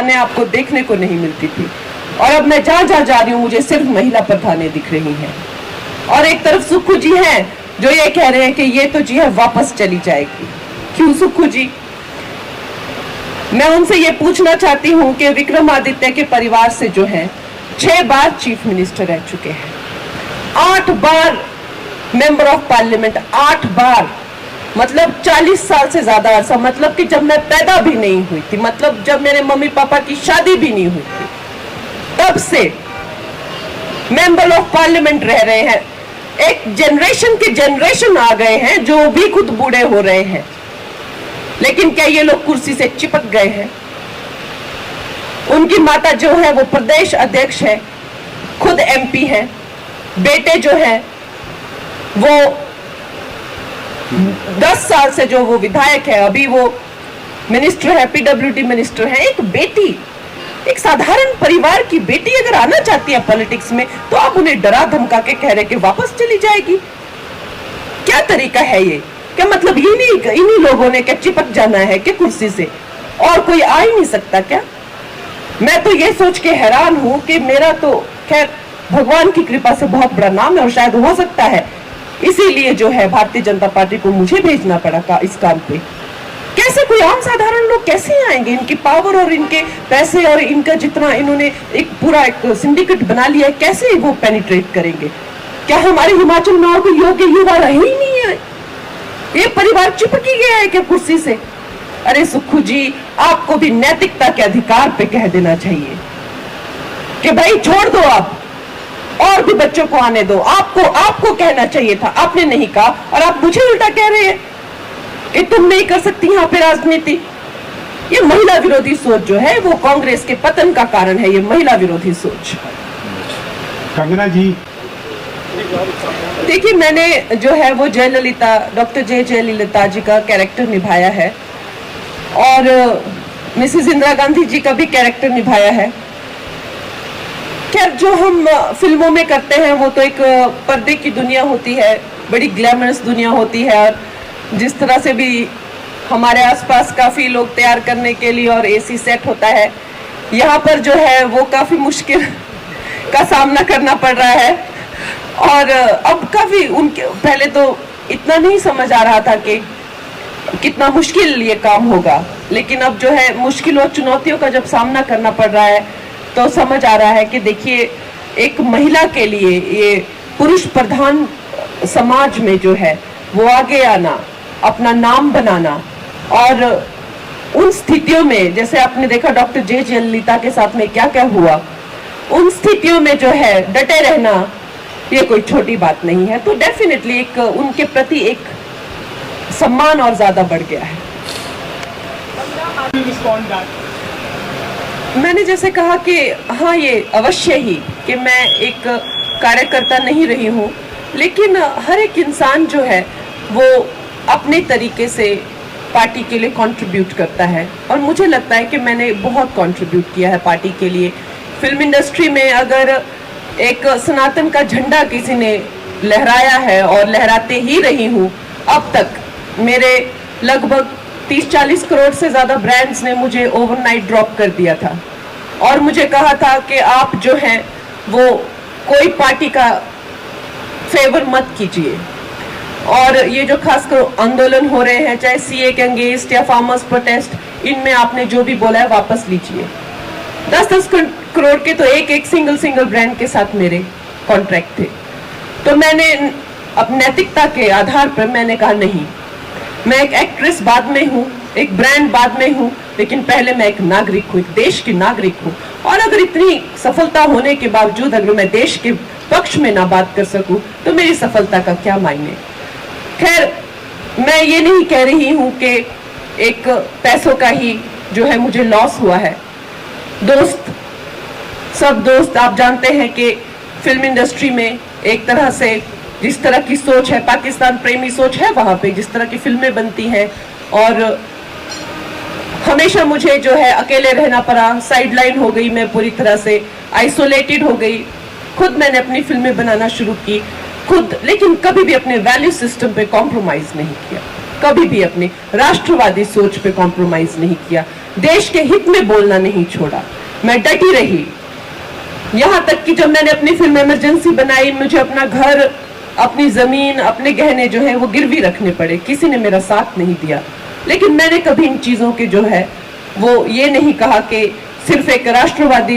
ने आपको देखने को नहीं मिलती थी, और अब मैं जहां जहां जा रही हूं मुझे सिर्फ महिला प्रधानें दिख रही हैं। और एक तरफ सुक्खू जी हैं जो ये कह रहे हैं कि ये तो जी है वापस चली जाएगी। क्यों सुक्खू जी? मैं उनसे ये पूछना चाहती हूं कि विक्रमादित्य के परिवार से जो है 6 बार चीफ मिनिस्टर रह चुके हैं, 8 बार मेंबर ऑफ पार्लियामेंट, 8 बार, मतलब 40 साल से ज्यादा अरसा, मतलब कि जब मैं पैदा भी नहीं हुई थी, मतलब जब मेरे मम्मी पापा की शादी भी नहीं हुई थी, तब से मेंबर ऑफ पार्लियामेंट रह रहे हैं। एक जनरेशन के जनरेशन आ गए हैं जो भी खुद बूढ़े हो रहे हैं, लेकिन क्या ये लोग कुर्सी से चिपक गए हैं? उनकी माता जो है वो प्रदेश अध्यक्ष है, खुद एमपी है, बेटे जो है वो 10 साल से जो वो विधायक है, अभी वो मिनिस्टर है, पीडब्ल्यूडी मिनिस्टर है। एक बेटी, एक साधारण परिवार की बेटी अगर आना चाहती है पॉलिटिक्स में, तो आप उन्हें डरा धमका के कह रहे कि वापस चली जाएगी। क्या तरीका है ये? क्या मतलब इन्हीं लोगों ने क्या चिपक जाना है कि कुर्सी से, और कोई आ ही नहीं सकता क्या? मैं तो ये सोच के हैरान हूं कि मेरा तो खैर भगवान की कृपा से बहुत बड़ा नाम है, और शायद हो सकता है इसीलिए जो है भारतीय जनता पार्टी को मुझे भेजना पड़ा इस काम पे। कैसे कोई आम साधारण लोग कैसे आएंगे? इनकी पावर और इनके पैसे और इनका जितना इन्होंने एक पूरा एक सिंडिकेट बना लिया है, कैसे वो पेनिट्रेट करेंगे? क्या हमारे हिमाचल में और कोई योग्य युवा रहे ही नहीं है? ये परिवार चिपक ही गया है क्या कुर्सी से? अरे सुक्खू जी, आपको भी नैतिकता के अधिकार पे कह देना चाहिए कि भाई छोड़ दो, आप और भी बच्चों को आने दो। आपको कहना चाहिए था, आपने नहीं कहा, और आप मुझे उल्टा कह रहे हैं कि तुम नहीं कर सकती यहाँ पे राजनीति। ये महिला विरोधी सोच जो है वो कांग्रेस के पतन का कारण है, ये महिला विरोधी सोच। कंगना जी, देखिए, मैंने जो है वो जयललिता, डॉक्टर जयललिता जी का कैरेक्टर निभाया है, और मिसेस इंदिरा गांधी जी का भी कैरेक्टर निभाया है। खैर, जो हम फिल्मों में करते हैं वो तो एक पर्दे की दुनिया होती है, बड़ी ग्लैमरस दुनिया होती है, और जिस तरह से भी हमारे आसपास काफी लोग तैयार करने के लिए और एसी सेट होता है, यहाँ पर जो है वो काफी मुश्किल का सामना करना पड़ रहा है। और अब काफी उनके पहले तो इतना नहीं समझ आ रहा था कि कितना मुश्किल ये काम होगा, लेकिन अब जो है मुश्किल और चुनौतियों का जब सामना करना पड़ रहा है तो समझ आ रहा है कि देखिए, एक महिला के लिए ये पुरुष प्रधान समाज में जो है वो आगे आना, अपना नाम बनाना, और उन स्थितियों में जैसे आपने देखा डॉक्टर जयललिता के साथ में क्या क्या हुआ, उन स्थितियों में जो है डटे रहना ये कोई छोटी बात नहीं है। तो डेफिनेटली एक उनके प्रति एक सम्मान और ज्यादा बढ़ गया है। मैंने जैसे कहा कि हाँ, ये अवश्य ही कि मैं एक कार्यकर्ता नहीं रही हूँ, लेकिन हर एक इंसान जो है वो अपने तरीके से पार्टी के लिए कंट्रीब्यूट करता है, और मुझे लगता है कि मैंने बहुत कंट्रीब्यूट किया है पार्टी के लिए। फिल्म इंडस्ट्री में अगर एक सनातन का झंडा किसी ने लहराया है, और लहराते ही रही हूँ अब तक, मेरे लगभग 30-40 करोड़ से ज्यादा ब्रांड्स ने मुझे ओवरनाइट ड्रॉप कर दिया था, और मुझे कहा था कि आप जो हैं वो कोई पार्टी का फेवर मत कीजिए, और ये जो खासकर आंदोलन हो रहे हैं, चाहे सीए के अगेंस्ट या फार्मर्स प्रोटेस्ट, इनमें आपने जो भी बोला है वापस लीजिए। 10-10 करोड़ के तो एक सिंगल ब्रांड के साथ मेरे कॉन्ट्रैक्ट थे। तो मैंने अब नैतिकता के आधार पर मैंने कहा नहीं, मैं एक एक्ट्रेस बाद में हूँ, एक ब्रांड बाद में हूँ, लेकिन पहले मैं एक नागरिक हूँ, एक देश की नागरिक हूँ। और अगर इतनी सफलता होने के बावजूद अगर मैं देश के पक्ष में ना बात कर सकूं तो मेरी सफलता का क्या मायने। खैर, मैं ये नहीं कह रही हूँ कि एक पैसों का ही जो है मुझे लॉस हुआ है। सब दोस्त आप जानते हैं कि फिल्म इंडस्ट्री में एक तरह से जिस तरह की सोच है, पाकिस्तान प्रेमी सोच है, वहां पे जिस तरह की फिल्में बनती हैं, और हमेशा मुझे जो है अकेले रहना पड़ा, साइडलाइन हो गई, मैं पूरी तरह से आइसोलेटेड हो गई। खुद मैंने अपनी फिल्में बनाना शुरू की खुद, लेकिन कभी भी अपने वैल्यू सिस्टम पे कॉम्प्रोमाइज नहीं किया, कभी भी अपने राष्ट्रवादी सोच पे कॉम्प्रोमाइज नहीं किया। देश के हित में बोलना नहीं छोड़ा, मैं डटी रही। यहां तक कि जब मैंने अपनी फिल्म इमरजेंसी बनाई, मुझे अपना घर, अपनी जमीन, अपने गहने जो है वो गिरवी रखने पड़े, किसी ने मेरा साथ नहीं दिया। लेकिन मैंने कभी इन चीजों के जो है वो ये नहीं कहा कि सिर्फ एक राष्ट्रवादी